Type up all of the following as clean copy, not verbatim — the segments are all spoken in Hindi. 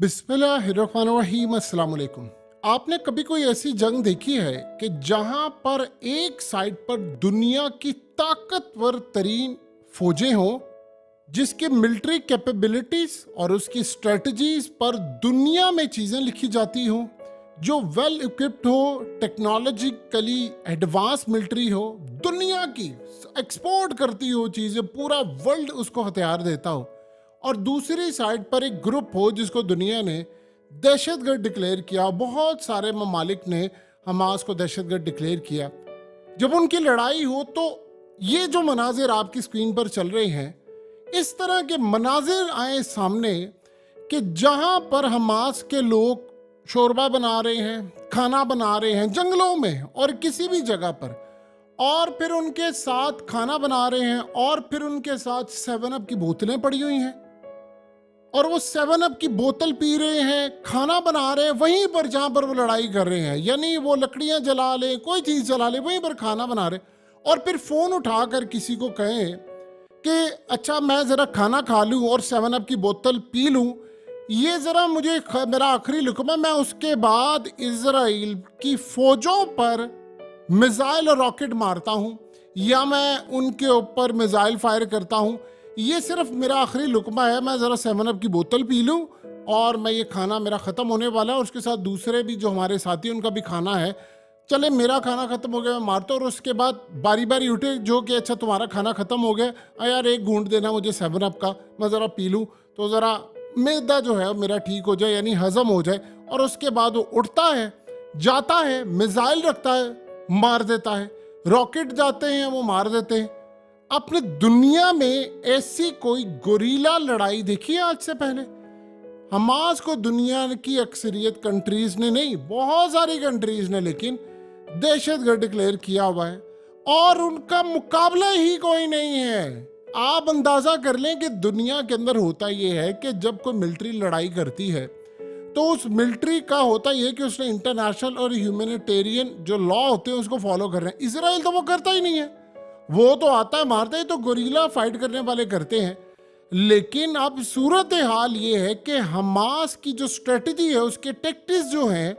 बिस्मिल्लाहिर्रहमानिर्रहीम अस्सलाम वालेकुम। आपने कभी कोई ऐसी जंग देखी है कि जहां पर एक साइड पर दुनिया की ताकतवर तरीन फौजें हों, जिसके मिलिट्री कैपेबिलिटीज और उसकी स्ट्रेटजीज पर दुनिया में चीज़ें लिखी जाती हों, जो वेल इक्विप्ड हो, टेक्नोलॉजिकली एडवांस मिलिट्री हो, दुनिया की एक्सपोर्ट करती हो चीज़ें, पूरा वर्ल्ड उसको हथियार देता हो, और दूसरी साइड पर एक ग्रुप हो जिसको दुनिया ने दहशतगर्द डिक्लेयर किया। बहुत सारे ममालिक ने हमास को दहशतगर्द डिक्लेयर किया। जब उनकी लड़ाई हो तो ये जो मनाजिर आपकी स्क्रीन पर चल रहे हैं, इस तरह के मनाजिर आए सामने कि जहां पर हमास के लोग शोरबा बना रहे हैं, खाना बना रहे हैं जंगलों में और किसी भी जगह पर, और फिर उनके साथ खाना बना रहे हैं और फिर उनके साथ 7 अप की बोतलें पड़ी हुई हैं और वो 7 अप की बोतल पी रहे हैं, खाना बना रहे हैं वहीं पर जहां पर वो लड़ाई कर रहे हैं। यानी वो लकड़ियां जला ले, कोई चीज जला ले, वहीं पर खाना बना रहे, और फिर फोन उठाकर किसी को कहें कि अच्छा मैं जरा खाना खा लूं और 7 अप की बोतल पी लूं, ये जरा मुझे मेरा आखिरी लुकमा, मैं उसके बाद इजराइल की फौजों पर मिसाइल और रॉकेट मारता हूं या मैं उनके ऊपर मिसाइल फायर करता हूं, ये सिर्फ मेरा आखिरी लुकमा है, मैं ज़रा 7 अप की बोतल पी लूँ और मैं ये खाना मेरा ख़त्म होने वाला है और उसके साथ दूसरे भी जो हमारे साथी हैं उनका भी खाना है, चले मेरा खाना ख़त्म हो गया मैं मारता हूँ, और उसके बाद बारी बारी उठे जो कि अच्छा तुम्हारा खाना ख़त्म हो गया, यार एक घूंट देना मुझे 7 अप का, मैं ज़रा पी लूँ तो ज़रा मैदा जो है मेरा ठीक हो जाए, यानी हज़म हो जाए। और उसके बाद वो उठता है, जाता है, मिसाइल रखता है, मार देता है, रॉकेट जाते हैं वो मार देते हैं। आपने दुनिया में ऐसी कोई गोरीला लड़ाई देखी है आज से पहले? हमास को दुनिया की अक्सरियत कंट्रीज ने नहीं, बहुत सारी कंट्रीज ने लेकिन दहशतगर्द डिक्लेयर किया हुआ है और उनका मुकाबला ही कोई नहीं है। आप अंदाजा कर लें कि दुनिया के अंदर होता यह है कि जब कोई मिलिट्री लड़ाई करती है तो उस मिलिट्री का होता यह है कि उसने इंटरनेशनल और ह्यूमैनिटेरियन जो लॉ होते हैं उसको फॉलो कर रहे हैं। इसराइल तो वो करता ही नहीं है, वो तो आता है मारता है, तो गोरीला फाइट करने वाले करते हैं। लेकिन अब सूरत हाल ये है कि हमास की जो स्ट्रेटजी है, उसके टैक्टिक्स जो हैं,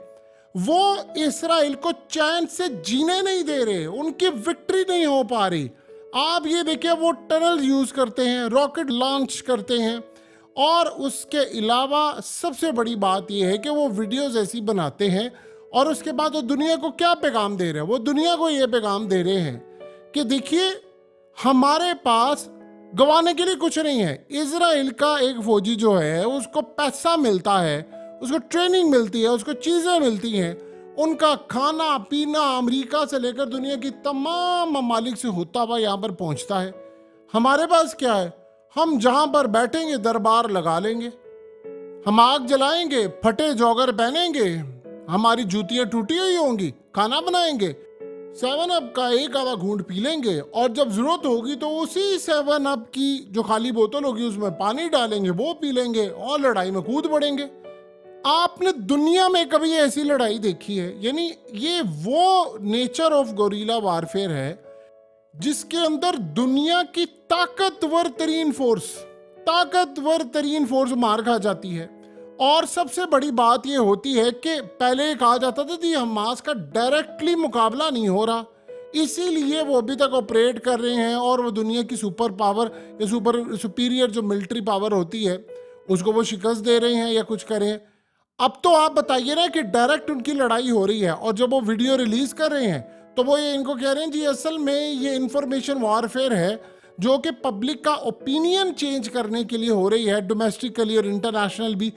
वो इसराइल को चैन से जीने नहीं दे रहे, उनकी विक्ट्री नहीं हो पा रही। आप ये देखिए, वो टनल यूज करते हैं, रॉकेट लॉन्च करते हैं, और उसके अलावा सबसे बड़ी बात यह है कि वो वीडियोस ऐसी बनाते हैं और उसके बाद वो दुनिया को क्या पैगाम दे रहे हैं? वो दुनिया को ये पैगाम दे रहे हैं कि देखिए हमारे पास गंवाने के लिए कुछ नहीं है। इजराइल का एक फौजी जो है उसको पैसा मिलता है, उसको ट्रेनिंग मिलती है, उसको चीज़ें मिलती हैं, उनका खाना पीना अमेरिका से लेकर दुनिया की तमाम ममालिक से होता हुआ यहाँ पर पहुँचता है। हमारे पास क्या है? हम जहाँ पर बैठेंगे दरबार लगा लेंगे, हम आग जलाएंगे, फटे जॉगर पहनेंगे, हमारी जूतियाँ टूटी हुई होंगी, खाना बनाएंगे, 7 अप का एक आधा घूंट पी लेंगे, और जब जरूरत होगी तो उसी 7 अप की जो खाली बोतल होगी उसमें पानी डालेंगे, वो पी लेंगे और लड़ाई में कूद पड़ेंगे। आपने दुनिया में कभी ऐसी लड़ाई देखी है? यानी ये वो नेचर ऑफ गोरीला वारफेयर है जिसके अंदर दुनिया की ताकतवर तरीन फोर्स मार खा जाती है। और सबसे बड़ी बात यह होती है कि पहले कहा जाता था कि हमास का डायरेक्टली मुकाबला नहीं हो रहा, इसीलिए वो अभी तक ऑपरेट कर रहे हैं और वो दुनिया की सुपर पावर या सुपीरियर जो मिलिट्री पावर होती है उसको वो शिकस्त दे रहे हैं या कुछ कर रहे हैं। अब तो आप बताइए ना कि डायरेक्ट उनकी लड़ाई हो रही है, और जब वो वीडियो रिलीज कर रहे हैं तो वो ये इनको कह रहे हैं जी असल में ये इंफॉर्मेशन वॉरफेयर है जो कि पब्लिक का ओपिनियन चेंज करने के लिए हो रही है, डोमेस्टिकली और इंटरनेशनल भी,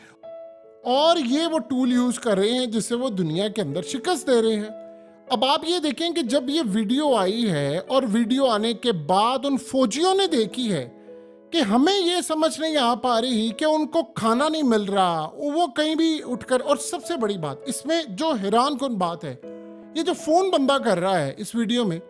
और ये वो टूल यूज कर रहे हैं जिससे वो दुनिया के अंदर शिकस्त दे रहे हैं। अब आप ये देखें कि जब ये वीडियो आई है और वीडियो आने के बाद उन फौजियों ने देखी है कि हमें ये समझ नहीं आ पा रही कि उनको खाना नहीं मिल रहा, वो कहीं भी उठकर, और सबसे बड़ी बात इसमें जो हैरान कुन बात है, ये जो फोन बंदा कर रहा है इस वीडियो में,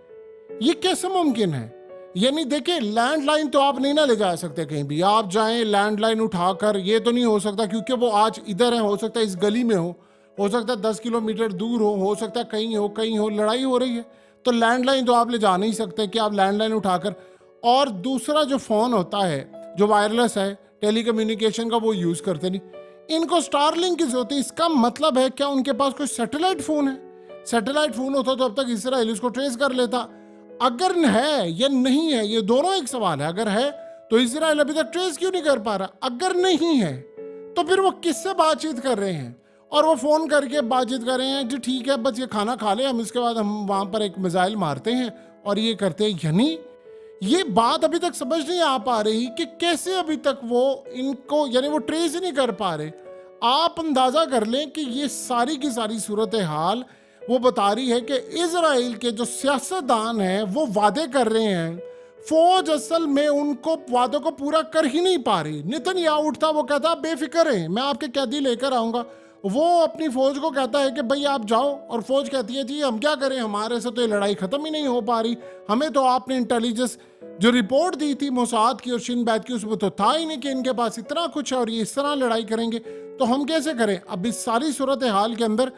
ये कैसे मुमकिन है? यानी देखिए, लैंडलाइन तो आप नहीं ना ले जा सकते कहीं भी, आप जाएं लैंडलाइन उठाकर, ये तो नहीं हो सकता क्योंकि वो आज इधर है, हो सकता है इस गली में हो सकता है 10 किलोमीटर दूर हो सकता है कहीं हो, लड़ाई हो रही है, तो लैंडलाइन तो आप ले जा नहीं सकते कि आप लैंडलाइन उठाकर। और दूसरा जो फ़ोन होता है जो वायरलेस है टेलीकम्युनिकेशन का, वो यूज़ करते नहीं। इनको स्टारलिंक की जरूरत है। इसका मतलब है क्या उनके पास कोई सैटेलाइट फोन है? सैटेलाइट फोन होता तो अब तक इसराइल उसको ट्रेस कर लेता। अगर है या नहीं है, ये दोनों एक सवाल है। अगर है तो इसराइल अभी तक ट्रेस क्यों नहीं कर पा रहा? अगर नहीं है तो फिर वो किससे बातचीत कर रहे हैं? और वो फोन करके बातचीत कर रहे हैं जी ठीक है बस ये खाना खा ले, हम इसके बाद हम वहां पर एक मिसाइल मारते हैं और ये करते हैं। यानी ये बात अभी तक समझ नहीं आ पा रही कि कैसे अभी तक वो इनको यानी वो ट्रेस ही नहीं कर पा रहे। आप अंदाजा कर लें कि ये सारी की सारी सूरत हाल वो बता रही है कि इजराइल के जो सियासतदान हैं वो वादे कर रहे हैं, फौज असल में उनको वादों को पूरा कर ही नहीं पा रही। नेतन्याहू उठता वो कहता बेफिक्र है, मैं आपके कैदी लेकर आऊंगा। वो अपनी फौज को कहता है कि भाई आप जाओ, और फौज कहती है जी हम क्या करें, हमारे से तो ये लड़ाई खत्म ही नहीं हो पा रही। हमें तो आपने इंटेलिजेंस जो रिपोर्ट दी थी मोसाद की और शिन बैत की, उसमें तो था ही नहीं कि इनके पास इतना कुछ है और ये इस तरह लड़ाई करेंगे, तो हम कैसे करें। अब इस सारी सूरत हाल के अंदर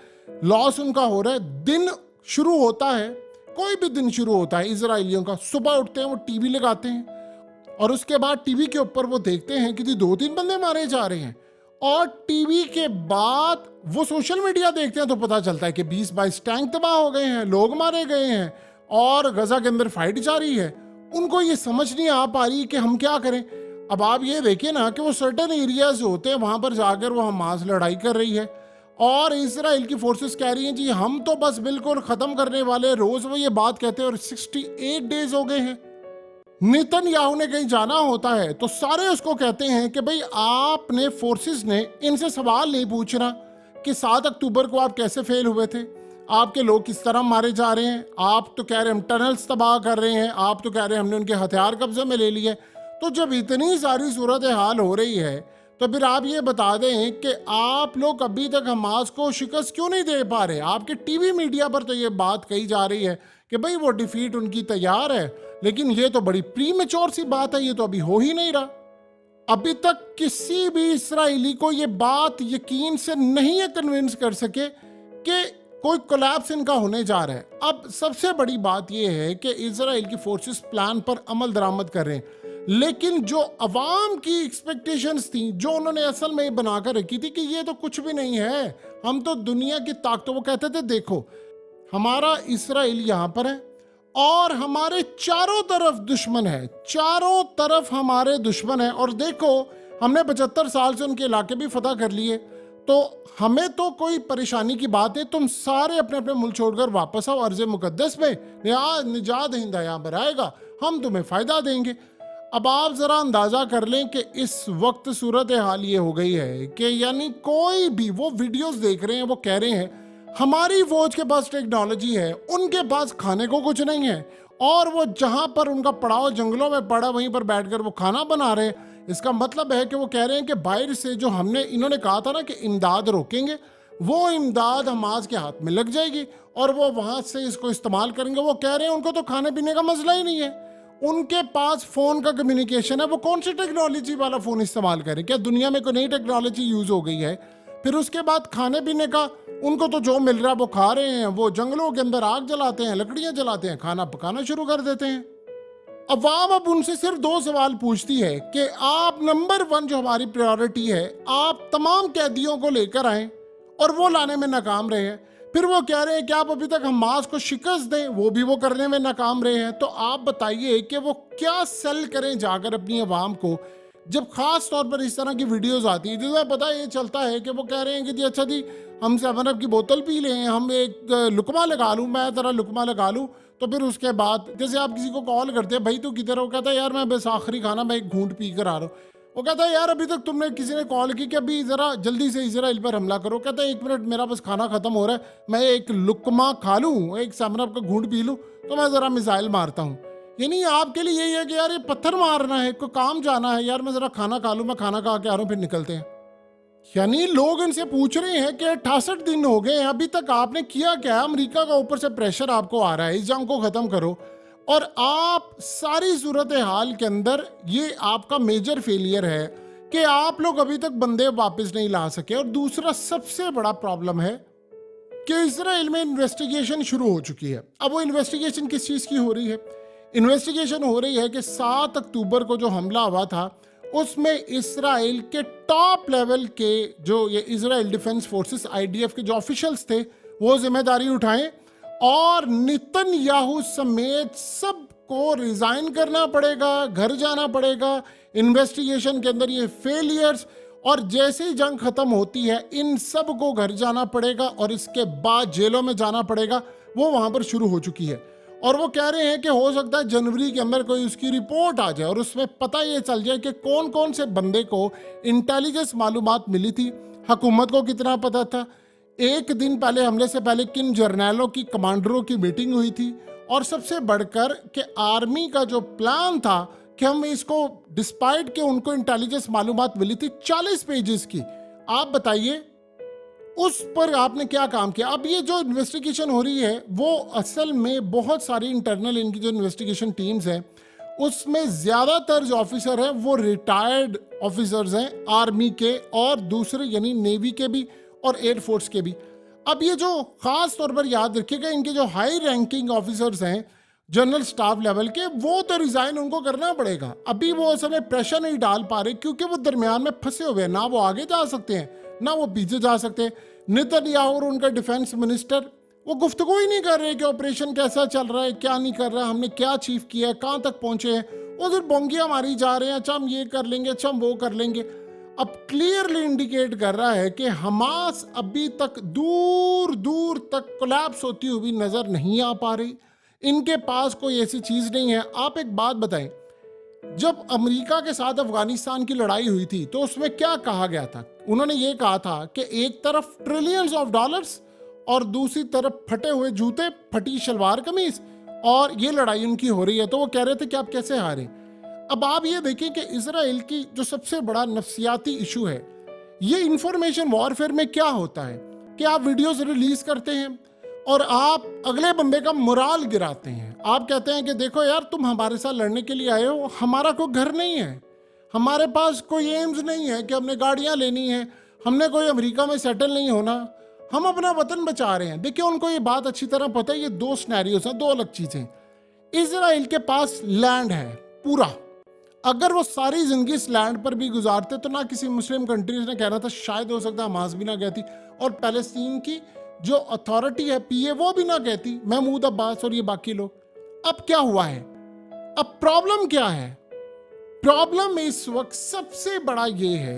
लॉस उनका हो रहा है। दिन शुरू होता है, कोई भी दिन शुरू होता है इजराइलियों का, सुबह उठते हैं वो टीवी लगाते हैं और उसके बाद टीवी के ऊपर वो देखते हैं कि 2-3 बंदे मारे जा रहे हैं, और टीवी के बाद वो सोशल मीडिया देखते हैं तो पता चलता है कि 20-22 टैंक तबाह हो गए हैं, लोग मारे गए हैं और गजा के अंदर फाइट जारी है। उनको ये समझ नहीं आ पा रही कि हम क्या करें। अब आप ये देखिए ना कि वो सर्टेन एरियाज होते हैं वहां पर जाकर वो हमास लड़ाई कर रही है और इसराइल की फोर्सेस कह रही हैं जी हम तो बस बिल्कुल खत्म करने वाले। रोज वो ये बात कहते हैं और 68 डेज हो गए हैं। नेतन्याहू ने कहीं जाना होता है तो सारे उसको कहते हैं कि भाई आपने फोर्सेस ने इनसे सवाल नहीं पूछना कि 7 अक्टूबर को आप कैसे फेल हुए थे, आपके लोग किस तरह मारे जा रहे हैं। आप तो कह रहे हैं हम टनल्स तबाह कर रहे हैं, आप तो कह रहे हैं हमने उनके हथियार कब्जे में ले लिए। तो जब इतनी सारी सूरत हाल हो रही है तो फिर आप ये बता दें कि आप लोग अभी तक हमास को शिकस्त क्यों नहीं दे पा रहे। आपके टीवी मीडिया पर तो ये बात कही जा रही है कि भाई वो डिफीट उनकी तैयार है, लेकिन ये तो बड़ी प्रीमेच्योर सी बात है, ये तो अभी हो ही नहीं रहा। अभी तक किसी भी इसराइली को ये बात यकीन से नहीं है कन्विंस कर सके कि कोई कोलैप्स इनका होने जा रहा है। अब सबसे बड़ी बात यह है कि इजराइल की फोर्सेस प्लान पर अमल दरामद कर रहे हैं, लेकिन जो अवाम की एक्सपेक्टेशंस थी, जो उन्होंने असल में बनाकर रखी थी कि ये तो कुछ भी नहीं है, हम तो दुनिया की ताकतों, वो कहते थे देखो हमारा इसराइल यहाँ पर है और हमारे चारों तरफ दुश्मन है, चारों तरफ हमारे दुश्मन है, और देखो हमने 75 साल से उनके इलाके भी फतह कर लिए, तो हमें तो कोई परेशानी की बात है, तुम सारे अपने अपने मुल्क छोड़कर वापस आओ, अर्ज़ मुकद्दस में निजात हिंदा यहाँ पर आएगा, हम तुम्हें फ़ायदा देंगे। अब आप ज़रा अंदाज़ा कर लें कि इस वक्त सूरत हाल ये हो गई है कि यानी कोई भी वो वीडियोस देख रहे हैं, वो कह रहे हैं हमारी फौज के पास टेक्नोलॉजी है, उनके पास खाने को कुछ नहीं है, और वो जहां पर उनका पड़ाव जंगलों में पड़ा वहीं पर बैठकर वो खाना बना रहे हैं। इसका मतलब है कि वो कह रहे हैं कि बाहर से जो इन्होंने कहा था ना कि इमदाद रोकेंगे, वो इमदाद हमास के हाथ में लग जाएगी और वो वहां से इसको इस्तेमाल करेंगे। वो कह रहे हैं उनको तो खाने पीने का मसला ही नहीं है, उनके पास फोन का कम्युनिकेशन है, वो कौन सी टेक्नोलॉजी वाला फोन इस्तेमाल करें, क्या दुनिया में कोई नई टेक्नोलॉजी यूज हो गई है। फिर उसके बाद खाने पीने का उनको तो जो मिल रहा है वो खा रहे हैं, वो जंगलों के अंदर आग जलाते हैं, लकड़ियां जलाते हैं, खाना पकाना शुरू कर देते हैं। अवाम अब उनसे सिर्फ 2 सवाल पूछती है कि आप नंबर 1 जो हमारी प्रायोरिटी है, आप तमाम कैदियों को लेकर आए, और वो लाने में नाकाम रहे हैं। फिर वो कह रहे हैं कि आप अभी तक हमास को शिकस्त दें, वो भी वो करने में नाकाम रहे हैं। तो आप बताइए कि वो क्या सेल करें जाकर अपनी आवाम को, जब खास तौर पर इस तरह की वीडियोस आती है जिसमें पता ये चलता है कि वो कह रहे हैं कि जी अच्छा जी हम 7 अप की बोतल पी लें, हम एक लुकमा लगा लूँ, मैं ज़रा लुकमा लगा लूँ, तो फिर उसके बाद जैसे आप किसी को कॉल करते हैं भाई तू किधर हो, वो कहता है यार मैं बस आखिरी खाना मैं एक घूंट पी कर आ रहा हूँ। वो कहता है यार अभी तक तुमने किसी ने कॉल की कि अभी ज़रा जल्दी से इजराइल पर हमला करो, कहता है 1 मिनट मेरा बस खाना ख़त्म हो रहा है, मैं एक लुकमा खा लूँ, एक 7 अप का घूंट पी लूँ, तो मैं ज़रा मिसाइल मारता हूँ। यानी आपके लिए यही है कि यार ये पत्थर मारना है, कोई काम जाना है, यार मैं ज़रा खाना खा लूँ, मैं खाना खा के आ रहा हूँ, फिर निकलते हैं। यानी लोग इनसे पूछ रहे हैं कि 68 दिन हो गए हैं, अभी तक आपने किया क्या। अमेरिका का ऊपर से प्रेशर आपको आ रहा है, इस जंग को ख़त्म करो, और आप सारी सूरत हाल के अंदर ये आपका मेजर फेलियर है कि आप लोग अभी तक बंदे वापस नहीं ला सके। और दूसरा सबसे बड़ा प्रॉब्लम है कि इजराइल में इन्वेस्टिगेशन शुरू हो चुकी है। अब वो इन्वेस्टिगेशन किस चीज़ की हो रही है? इन्वेस्टिगेशन हो रही है कि 7 अक्टूबर को जो हमला हुआ था उसमें इसराइल के टॉप लेवल के जो ये इसराइल डिफेंस फोर्सेस आईडीएफ के जो ऑफिशियल्स थे वो जिम्मेदारी उठाएं और नेतन्याहू समेत सबको रिजाइन करना पड़ेगा, घर जाना पड़ेगा। इन्वेस्टिगेशन के अंदर ये फेलियर्स और जैसे ही जंग खत्म होती है इन सब को घर जाना पड़ेगा और इसके बाद जेलों में जाना पड़ेगा। वो वहां पर शुरू हो चुकी है और वो कह रहे हैं कि हो सकता है जनवरी के अंदर कोई उसकी रिपोर्ट आ जाए और उसमें पता ये चल जाए कि कौन कौन से बंदे को इंटेलिजेंस मालूमात मिली थी, हुकूमत को कितना पता था, एक दिन पहले हमले से पहले किन जर्नैलों की कमांडरों की मीटिंग हुई थी और सबसे बढ़कर कि आर्मी का जो प्लान था कि हम इसको डिस्पाइट के उनको इंटेलिजेंस मालूमात मिली थी 40 पेजेस की, आप बताइए उस पर आपने क्या काम किया। अब ये जो इन्वेस्टिगेशन हो रही है वो असल में बहुत सारी इंटरनल इनकी जो इन्वेस्टिगेशन टीम्स हैं उसमें ज़्यादातर जो ऑफिसर हैं वो रिटायर्ड ऑफिसर्स हैं आर्मी के और दूसरे यानी नेवी के भी और एयरफोर्स के भी। अब ये जो खास तौर पर याद रखिएगा इनके जो हाई रैंकिंग ऑफिसर्स हैं जनरल स्टाफ लेवल के वो तो रिजाइन उनको करना पड़ेगा। अभी वो उस समय प्रेशर नहीं डाल पा रहे क्योंकि वो दरमियान में फंसे हुए हैं, ना वो आगे जा सकते हैं ना वो पीछे जा सकते हैं। नेतन्याहू और उनका डिफेंस मिनिस्टर वो गुफ्तगू ही नहीं कर रहे कि ऑपरेशन कैसा चल रहा है, क्या नहीं कर रहा, हमने क्या अचीव किया है, कहाँ तक पहुंचे हैं। वो सिर्फ बोंगियाँ मारी जा रहे हैं, अच्छा हम ये कर लेंगे, अच्छा हम वो कर लेंगे। अब क्लियरली इंडिकेट कर रहा है कि हमास अभी तक दूर दूर तक कोलैप्स होती हुई नजर नहीं आ पा रही, इनके पास कोई ऐसी चीज नहीं है। आप एक बात बताएं, जब अमेरिका के साथ अफगानिस्तान की लड़ाई हुई थी तो उसमें क्या कहा गया था? उन्होंने ये कहा था कि एक तरफ ट्रिलियंस ऑफ डॉलर्स और दूसरी तरफ फटे हुए जूते, फटी शलवार कमीज और ये लड़ाई उनकी हो रही है। तो वो कह रहे थे कि आप कैसे हारे। अब आप ये देखें कि इसराइल की जो सबसे बड़ा नफ्सियाती इशू है, ये इंफॉर्मेशन वॉरफेयर में क्या होता है कि आप वीडियोस रिलीज करते हैं और आप अगले बंदे का मोराल गिराते हैं। आप कहते हैं कि देखो यार तुम हमारे साथ लड़ने के लिए आए हो, हमारा कोई घर नहीं है, हमारे पास कोई एम्स नहीं है कि हमने गाड़ियां लेनी है, हमने कोई अमेरिका में सेटल नहीं होना, हम अपना वतन बचा रहे हैं। देखिए उनको ये बात अच्छी तरह पता है, ये दो सिनेरियोस हैं, दो अलग चीजें। इसराइल के पास लैंड है पूरा, अगर वो सारी जिंदगी इस लैंड पर भी गुजारते तो ना किसी मुस्लिम कंट्रीज ने कहना था, शायद हो सकता है हमास भी ना कहती और पैलेस्टीन की जो अथॉरिटी है पीए वो भी ना कहती, महमूद अब्बास और ये बाकी लोग। अब क्या हुआ है, अब प्रॉब्लम क्या है? प्रॉब्लम इस वक्त सबसे बड़ा ये है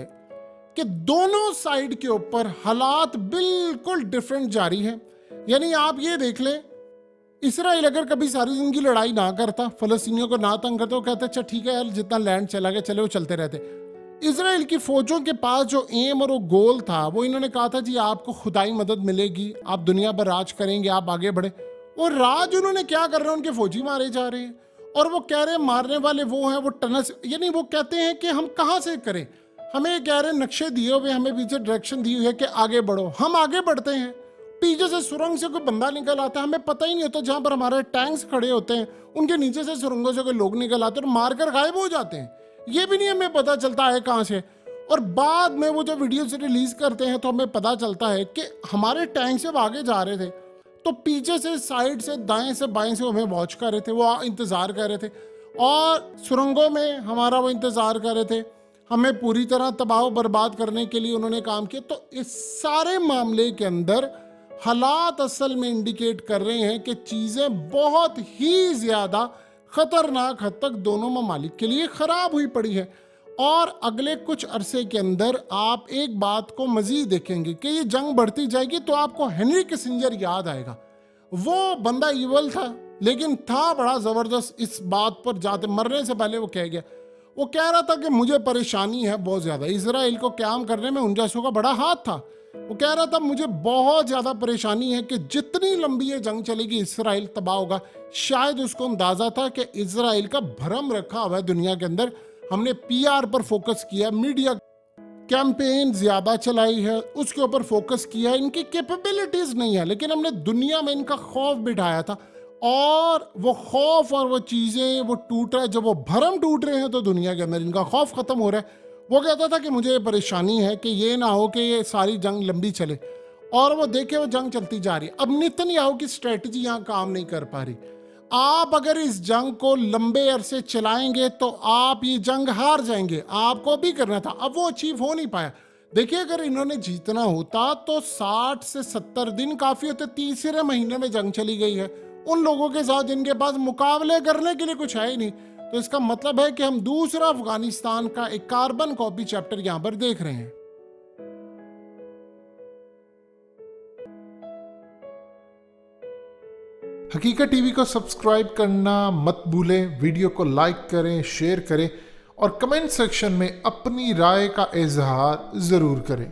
कि दोनों साइड के ऊपर हालात बिल्कुल डिफरेंट जारी है। यानी आप ये देख लें, इसराइल अगर कभी सारी जिंदगी लड़ाई ना करता, फलस्तीनियों को ना तंग करता, वो कहता अच्छा ठीक है यार जितना लैंड चला गया चले वो चलते रहते। इसराइल की फौजों के पास जो एम और वो गोल था वो इन्होंने कहा था जी आपको खुदाई मदद मिलेगी, आप दुनिया पर राज करेंगे, आप आगे बढ़े। और राज उन्होंने क्या कर रहे हैं, उनके फौजी मारे जा रहे हैं और वो कह रहे हैं मारने वाले वो हैं, वो टनस, यानी वो कहते हैं कि हम कहाँ से करें, हमें कह रहे हैं नक्शे दिए हुए, हमें पीछे डायरेक्शन दी हुई है कि आगे बढ़ो, हम आगे बढ़ते हैं, पीछे से सुरंग से कोई बंदा निकल आता है, हमें पता ही नहीं होता, जहां पर हमारे टैंक्स खड़े होते हैं उनके नीचे से सुरंगों से कोई लोग निकल आते हैं और मारकर गायब हो जाते हैं, ये भी नहीं हमें पता चलता है कहां से। और बाद में वो जो वीडियोस रिलीज करते हैं तो हमें पता चलता है कि हमारे टैंक से आगे जा रहे थे तो पीछे से, साइड से, दाएं से, बाएं से हमें वॉच कर रहे थे, वो इंतजार कर रहे थे और सुरंगों में हमारा वो इंतजार कर रहे थे, हमें पूरी तरह तबाह बर्बाद करने के लिए उन्होंने काम किया। तो इस सारे मामले के अंदर हालात असल में इंडिकेट कर रहे हैं कि चीजें बहुत ही ज्यादा खतरनाक हद तक दोनों ममालिक के लिए खराब हुई पड़ी है। और अगले कुछ अरसे के अंदर आप एक बात को मजीद देखेंगे कि ये जंग बढ़ती जाएगी तो आपको हेनरी किसिंजर याद आएगा। वो बंदा इवल था लेकिन था बड़ा जबरदस्त। इस बात पर जाते मरने से पहले वो कह गया, वो कह रहा था कि मुझे परेशानी है बहुत ज्यादा, इसराइल को क्याम करने में उन जैसों का बड़ा हाथ था। वो कह रहा था मुझे बहुत ज्यादा परेशानी है कि जितनी लंबी ये जंग चलेगी इसराइल तबाह होगा। शायद उसको अंदाजा था कि इसराइल का भरम रखा हुआ है दुनिया के अंदर, हमने पीआर पर फोकस किया, मीडिया कैंपेन ज्यादा चलाई है, उसके ऊपर फोकस किया, इनकी कैपेबिलिटीज नहीं है, लेकिन हमने दुनिया में इनका खौफ बिठाया था और वो खौफ और वो चीजें वो टूट रहा है। जब वो भरम टूट रहे हैं तो दुनिया के अंदर इनका खौफ खत्म हो रहा है। वो कहता था कि मुझे ये परेशानी है कि ये ना हो कि ये सारी जंग लंबी चले, और वो देखे वो जंग चलती जा रही है। अब नेतन्याहू की स्ट्रेटजी यहाँ काम नहीं कर पा रही। आप अगर इस जंग को लंबे अरसे चलाएंगे तो आप ये जंग हार जाएंगे। आपको भी करना था, अब वो अचीव हो नहीं पाया। देखिए, अगर इन्होंने जीतना होता तो 60 से 70 दिन काफी होते। तीसरे महीने में जंग चली गई है उन लोगों के साथ जिनके पास मुकाबले करने के लिए कुछ है ही नहीं। तो इसका मतलब है कि हम दूसरा अफगानिस्तान का एक कार्बन कॉपी चैप्टर यहां पर देख रहे हैं। हकीकत टीवी को सब्सक्राइब करना मत भूलें, वीडियो को लाइक करें, शेयर करें और कमेंट सेक्शन में अपनी राय का इजहार ज़रूर करें।